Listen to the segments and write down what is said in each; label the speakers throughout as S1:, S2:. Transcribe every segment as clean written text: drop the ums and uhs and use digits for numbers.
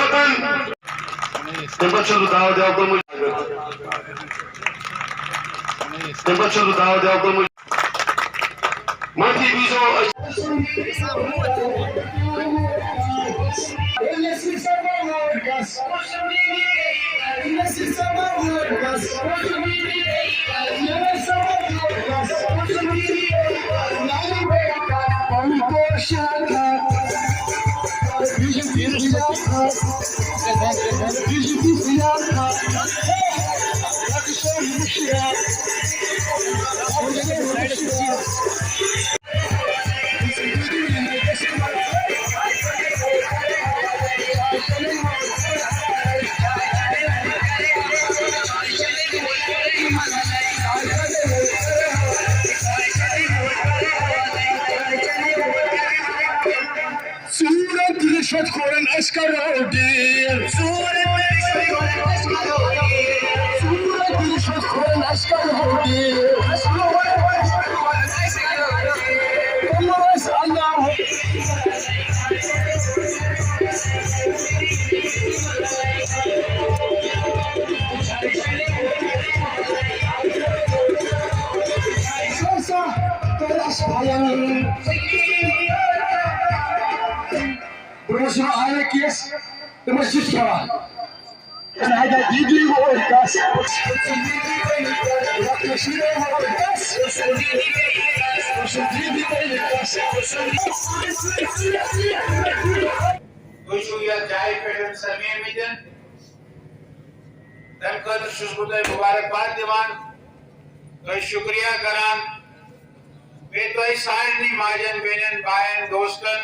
S1: वतन तम दाव दिया कोर्मुत तम दाव दिया कोर्मुत मथी बीजो रिश्वत खोरन अस्कर रिश्वत खोरन Oscar Professor Alex, the Messiah. And I got deeply worried, guys. मुबारकबाद दिवान शुक्रिया करान सारनी माजन बेनन बायन दोस्तन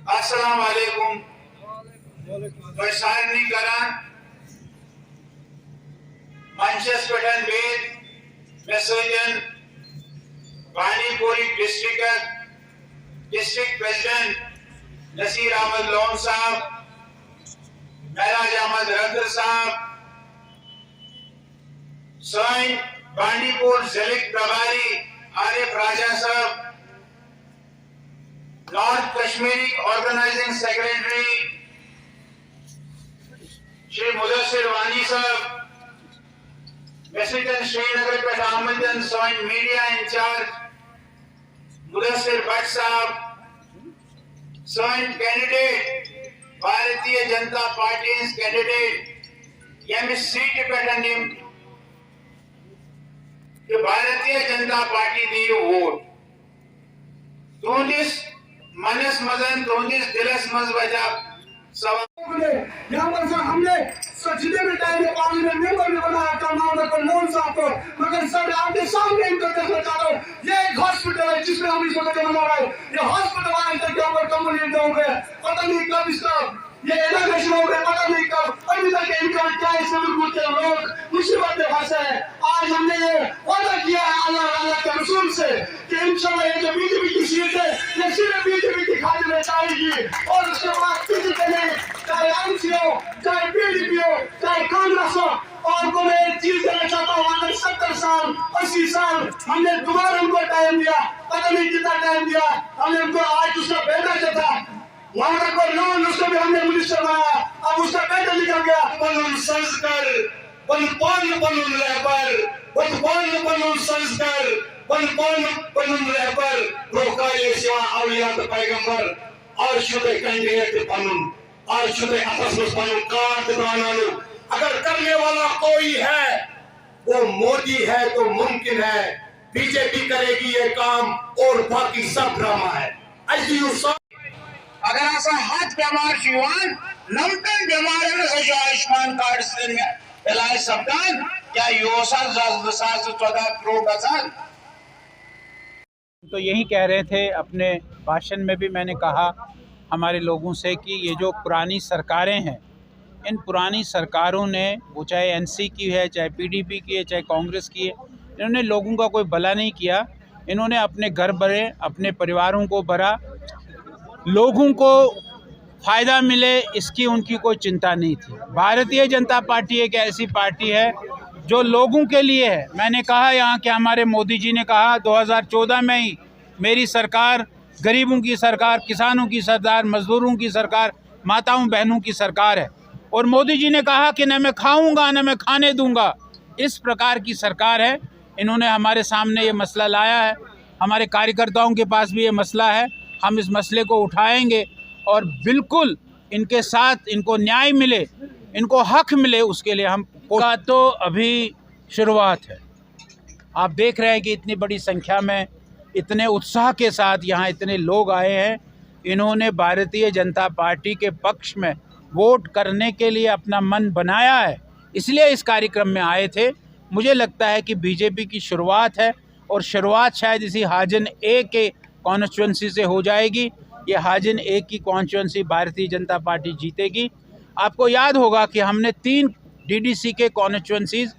S1: अस्सलाम वालेकुम सारनी करान मंचस पठन बेद मैसेजन बानीपुरी डिस्ट्रिक्ट प्रेसिडेंट नसीर अहमद लोन साहब महराज अहमद रंदर साहब सोइन बांडीपुर जिले प्रभारी Arif Raja Sahab north Kashmiri organising secretary Shri Mudassir Wani Sahab president Srinagar पेट अहमदन सोइन मीडिया इंचार्ज मुदस्सिर भट्ट साहब सोइन candidate Bharatiya Janata party candidate seat पे भारतीय जनता पार्टी दी वोट तुंदिस मनस मजन तुंदिस दिलस मज वजह यहाँ पर हमने सचने में टाइम पार्लियामेंट मेंबर ने बनाया था डॉक्टर लोन साहब को, मगर सर आपके सामने इनको देखना चाहता हूँ। ये एक हॉस्पिटल है जिसमें हम इसको बना रहे हैं। ये हॉस्पिटल आने तक के ऊपर कम्युनिटी होंगे, पता नहीं कब इसका ये इनोग्रेशन हो गया, पता नहीं कब, अभी तक इनका क्या इसमें के लोग मुसीबत में फंसे हैं। आज हमने ये वादा किया है अल्लाह के रसूल से कि इंशाल्लाह ये जो बीजेपी की सीट है ये सिर्फ बीजेपी की खातिर में जाएगी और उसके बाद किसी के नहीं, चाहे एमसी हो, चाहे पीडीपी हो, चाहे कांग्रेस हो। और को मैं एक चीज कहना चाहता हूँ, अगर 70 साल 80 साल हमने दोबारा उनको टाइम दिया, पता नहीं कितना टाइम दिया हमने उनको, आज उसका बेटा जो था वहां को लोन उसको भी हमने मिनिस्टर बनाया, अब उसका बेटा निकल गया। बनून संस्कार बनून रहबर बनून संस्कार बनून रहबर रोकाए सिवा औलिया पैगंबर और शुद्ध कैंडिडेट बनून और शुद्ध आपस में बनून कार्ड बनाना। अगर करने वाला कोई है वो मोदी है तो मुमकिन है बीजेपी करेगी ये काम और बाकी सब ड्रामा है। अगर ऐसा हाथ बीमार लमटन बीमार आयुष्मान कार्ड इलाज सपदान क्या योसा 2014 करोड़ गजान।
S2: तो यही कह रहे थे अपने भाषण में भी, मैंने कहा हमारे लोगों से कि ये जो पुरानी सरकारें हैं, इन पुरानी सरकारों ने, वो चाहे एनसी की है, चाहे पीडीपी की है, चाहे कांग्रेस की है, इन्होंने लोगों का कोई भला नहीं किया। इन्होंने अपने घर भरे, अपने परिवारों को भरा, लोगों को फ़ायदा मिले इसकी उनकी कोई चिंता नहीं थी। भारतीय जनता पार्टी एक ऐसी पार्टी है जो लोगों के लिए है। मैंने कहा यहाँ के हमारे मोदी जी ने कहा 2014 में ही मेरी सरकार गरीबों की सरकार, किसानों की सरकार, मजदूरों की सरकार, माताओं बहनों की सरकार है। और मोदी जी ने कहा कि न मैं खाऊंगा न मैं खाने दूंगा, इस प्रकार की सरकार है। इन्होंने हमारे सामने ये मसला लाया है, हमारे कार्यकर्ताओं के पास भी ये मसला है। हम इस मसले को उठाएंगे और बिल्कुल इनके साथ इनको न्याय मिले, इनको हक मिले, उसके लिए हम का तो अभी शुरुआत है। आप देख रहे हैं कि इतनी बड़ी संख्या में, इतने उत्साह के साथ यहाँ इतने लोग आए हैं। इन्होंने भारतीय जनता पार्टी के पक्ष में वोट करने के लिए अपना मन बनाया है, इसलिए इस कार्यक्रम में आए थे। मुझे लगता है कि बीजेपी की शुरुआत है और शुरुआत शायद इसी हाजिन ए के कॉन्स्टिट्यूंसी से हो जाएगी। ये हाजिन ए की कॉन्स्टिट्यूंसी भारतीय जनता पार्टी जीतेगी। आपको याद होगा कि हमने 3 डीडीसी के कॉन्स्टिट्यूंसीज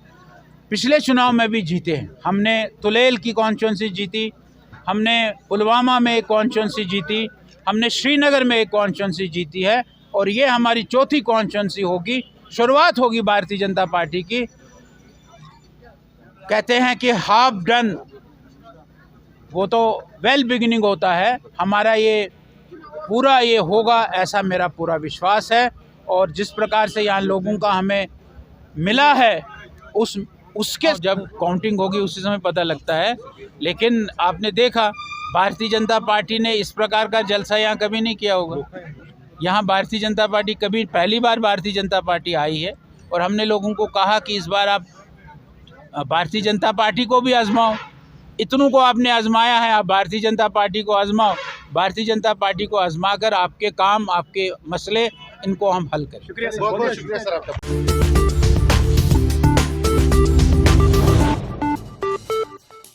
S2: पिछले चुनाव में भी जीते हैं। हमने तुलेल की कॉन्स्टिट्यूंसी जीती, हमने पुलवामा में एक कॉन्स्टिट्यूंसी जीती, हमने श्रीनगर में एक कॉन्स्टिट्यूंसी जीती है और ये हमारी चौथी कॉन्स्टिट्यूंसी होगी। शुरुआत होगी भारतीय जनता पार्टी की। कहते हैं कि हाफ डन वो तो वेल बिगिनिंग होता है। हमारा ये पूरा ये होगा, ऐसा मेरा पूरा विश्वास है। और जिस प्रकार से यहाँ लोगों का हमें मिला है, उसके जब काउंटिंग होगी उसी समय पता लगता है। लेकिन आपने देखा भारतीय जनता पार्टी ने इस प्रकार का जलसा यहाँ कभी नहीं किया होगा। यहाँ भारतीय जनता पार्टी कभी, पहली बार भारतीय जनता पार्टी आई है और हमने लोगों को कहा कि इस बार आप भारतीय जनता पार्टी को भी आजमाओ। इतनों को आपने आजमाया है, आप भारतीय जनता पार्टी को आजमाओ। भारतीय जनता पार्टी को आजमा कर आपके काम, आपके मसले, इनको हम हल करें।
S3: शुक्रिया सर, बहुत बहुत शुक्रिया सर आपका।